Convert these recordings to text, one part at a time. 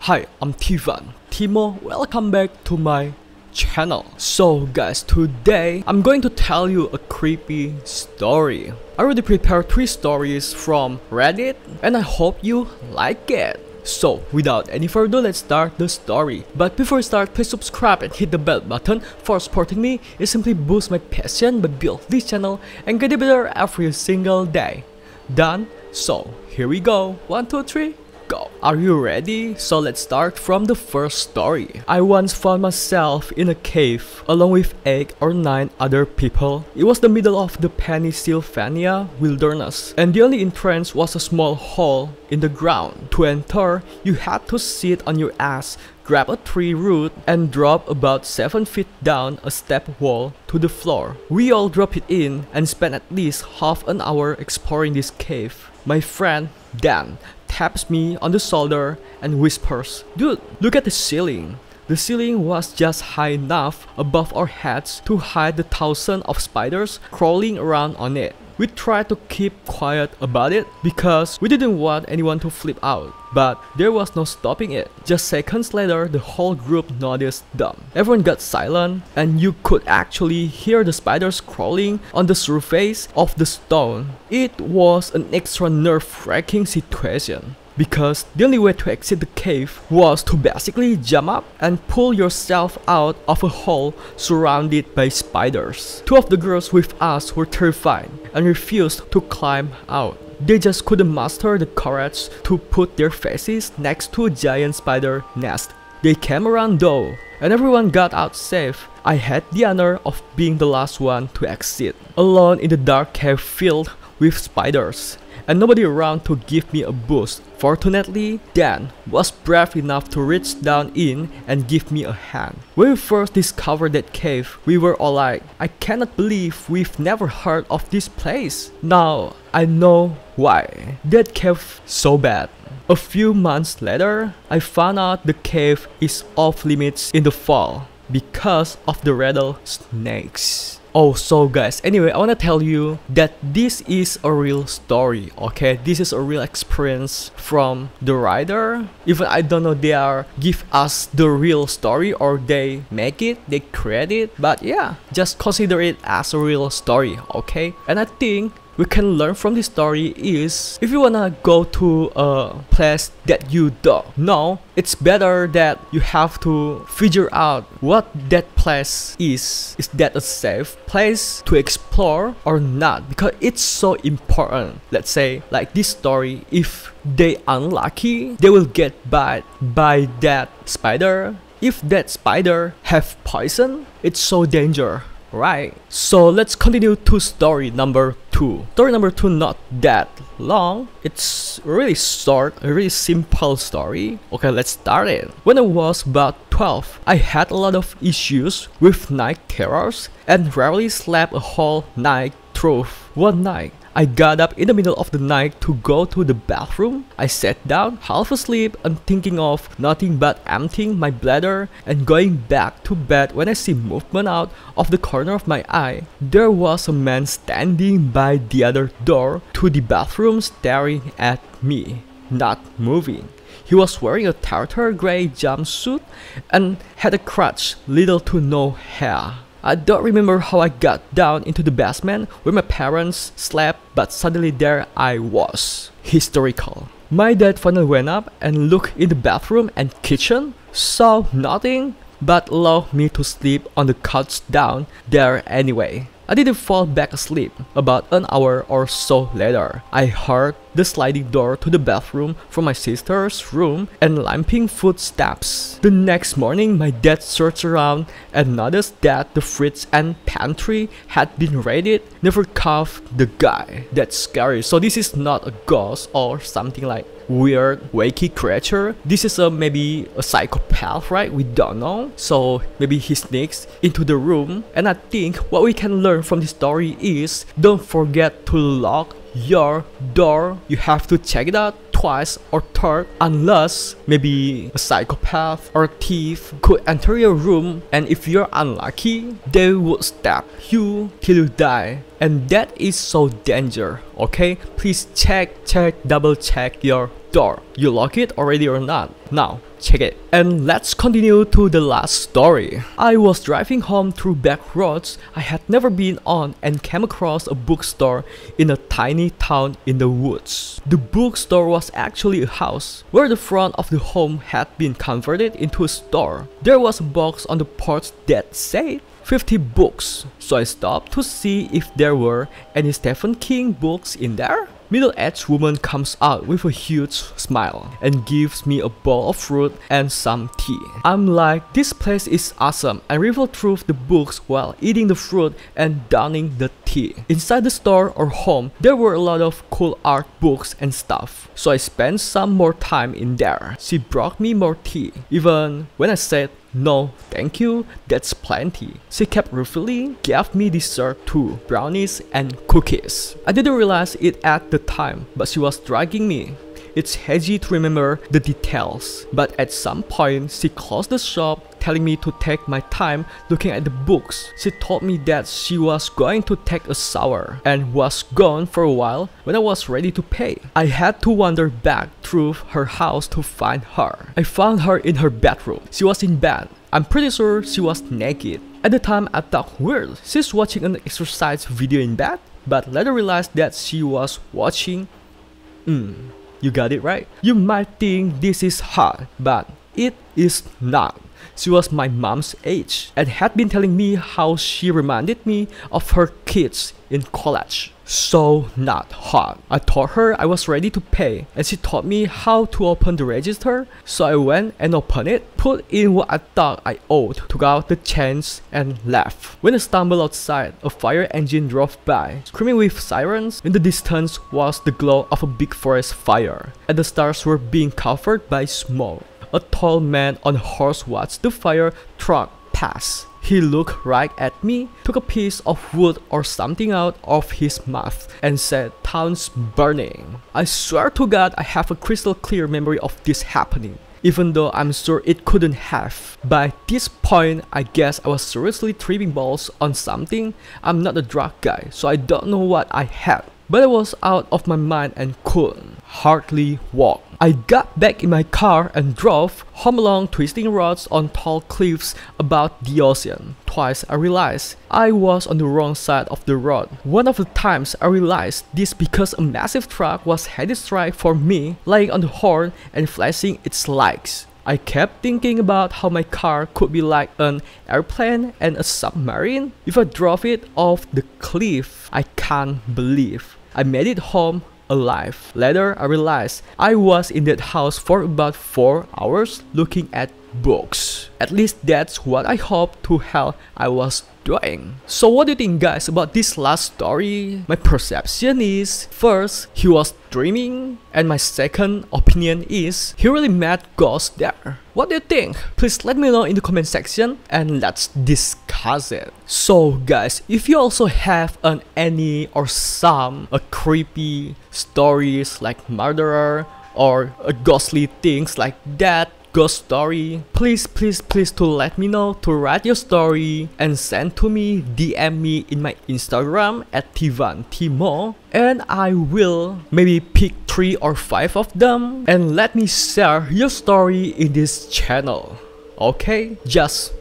Hi, I'm Tivantimo. Welcome back to my channel. So guys, today I'm going to tell you a creepy story. I already prepared 3 stories from Reddit and I hope you like it. So without any further, let's start the story. But before we start, please subscribe and hit the bell button for supporting me. It simply boosts my passion by building this channel and getting better every single day. Done? So here we go. 1, 2, 3. Go. Are you ready? So let's start from the first story. I once found myself in a cave along with 8 or 9 other people. It was the middle of the Pennsylvania wilderness and the only entrance was a small hole in the ground. To enter, you had to sit on your ass, grab a tree root and drop about 7 feet down a step wall to the floor. We all dropped it in and spent at least half an hour exploring this cave. My friend Dan taps me on the shoulder and whispers, "Dude, look at the ceiling." The ceiling was just high enough above our heads to hide the thousands of spiders crawling around on it. We tried to keep quiet about it because we didn't want anyone to flip out, but there was no stopping it. Just seconds later, the whole group noticed them. Everyone got silent and you could actually hear the spiders crawling on the surface of the stone. It was an extra nerve-wracking situation, because the only way to exit the cave was to basically jump up and pull yourself out of a hole surrounded by spiders. 2 of the girls with us were terrified and refused to climb out. They just couldn't muster the courage to put their faces next to a giant spider nest. They came around though, and everyone got out safe. I had the honor of being the last one to exit, alone in the dark cave filled with spiders, and nobody around to give me a boost. Fortunately, Dan was brave enough to reach down in and give me a hand. When we first discovered that cave, we were all like, "I cannot believe we've never heard of this place." Now, I know why that cave so bad. A few months later, I found out the cave is off limits in the fall because of the rattlesnakes. Oh, so guys, anyway, I wanna tell you that this is a real story, okay? This is a real experience from the writer. Even I don't know they are give us the real story or they make it, they create it, but yeah, just consider it as a real story, okay? And I think we can learn from this story is if you wanna go to a place that you don't know, it's better that you have to figure out what that place is. Is that a safe place to explore or not? Because it's so important. Let's say like this story, if they unlucky, they will get bit by that spider. If that spider have poison, it's so dangerous. Right, so let's continue to story number 2. Story number 2 not that long. It's really short, a really simple story. Okay, let's start it. When I was about 12, I had a lot of issues with night terrors and rarely slept a whole night through. One night, I got up in the middle of the night to go to the bathroom. I sat down, half asleep and thinking of nothing but emptying my bladder and going back to bed when I see movement out of the corner of my eye. There was a man standing by the other door to the bathroom staring at me, not moving. He was wearing a tartar gray jumpsuit and had a crutch, little to no hair. I don't remember how I got down into the basement where my parents slept, but suddenly there I was. Historical. My dad finally went up and looked in the bathroom and kitchen, saw nothing, but allowed me to sleep on the couch down there anyway. I didn't fall back asleep. About an hour or so later, I heard the sliding door to the bathroom from my sister's room and limping footsteps. The next morning, my dad searched around and noticed that the fridge and pantry had been raided. Never caught the guy. That's scary. So this is not a ghost or something like weird wacky creature. This is maybe a psychopath, right? We don't know. So maybe he sneaks into the room. And I think what we can learn from this story is don't forget to lock your door. You have to check it out twice or third, unless maybe a psychopath or a thief could enter your room, and if you're unlucky, they would stab you till you die. And that is so dangerous, okay? Please double check your door. You lock it already or not? Now, check it. And let's continue to the last story. I was driving home through back roads I had never been on and came across a bookstore in a tiny town in the woods. The bookstore was actually a house where the front of the home had been converted into a store. There was a box on the porch that said 50 books, so I stopped to see if there were any Stephen King books in there. Middle-aged woman comes out with a huge smile and gives me a bowl of fruit and some tea. I'm like, this place is awesome, and riffled through the books while eating the fruit and downing the tea. Inside the store or home, there were a lot of cool art books and stuff, so I spent some more time in there. She brought me more tea, even when I said, "No, thank you, that's plenty." She kept refilling, gave me dessert too, brownies and cookies. I didn't realize it at the time, but she was dragging me. It's hazy to remember the details, but at some point she closed the shop, telling me to take my time looking at the books. She told me that she was going to take a shower and was gone for a while when I was ready to pay. I had to wander back through her house to find her. I found her in her bedroom. She was in bed. I'm pretty sure she was naked. At the time I thought, weird, she's watching an exercise video in bed, but later realized that she was watching you got it right. You might think this is hard, but it is not. She was my mom's age and had been telling me how she reminded me of her kids in college. So not hard. I told her I was ready to pay, and she taught me how to open the register. So I went and opened it, put in what I thought I owed, took out the change and left. When I stumbled outside, a fire engine drove by, screaming with sirens. In the distance was the glow of a big forest fire, and the stars were being covered by smoke. A tall man on a horse watched the fire truck pass. He looked right at me, took a piece of wood or something out of his mouth, and said, "Town's burning." I swear to God I have a crystal clear memory of this happening, even though I'm sure it couldn't have. By this point, I guess I was seriously tripping balls on something. I'm not a drug guy, so I don't know what I had, but I was out of my mind and couldn't hardly walk. I got back in my car and drove home along twisting roads on tall cliffs above the ocean. Twice I realized I was on the wrong side of the road. One of the times I realized this because a massive truck was headed straight for me, lying on the horn and flashing its lights. I kept thinking about how my car could be like an airplane and a submarine if I drove it off the cliff. I can't believe I made it home alive. Later, I realized I was in that house for about 4 hours looking at books. At least that's what I hope to hell I was doing. So what do you think, guys, about this last story? My perception is, first, he was dreaming, and my second opinion is he really met ghosts there. What do you think? Please let me know in the comment section and let's discuss it. So guys, if you also have any or some creepy stories like murderer or ghostly things like that, ghost story, please to let me know, to write your story and send to me, DM me in my Instagram at tivantimo, and I will maybe pick 3 or 5 of them and let me share your story in this channel. Okay, just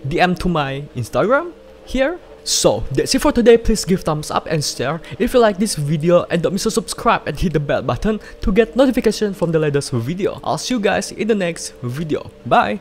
DM to my Instagram here. So that's it for today. Please give thumbs up and share if you like this video, and don't miss to subscribe and hit the bell button to get notification from the latest video. I'll see you guys in the next video. Bye.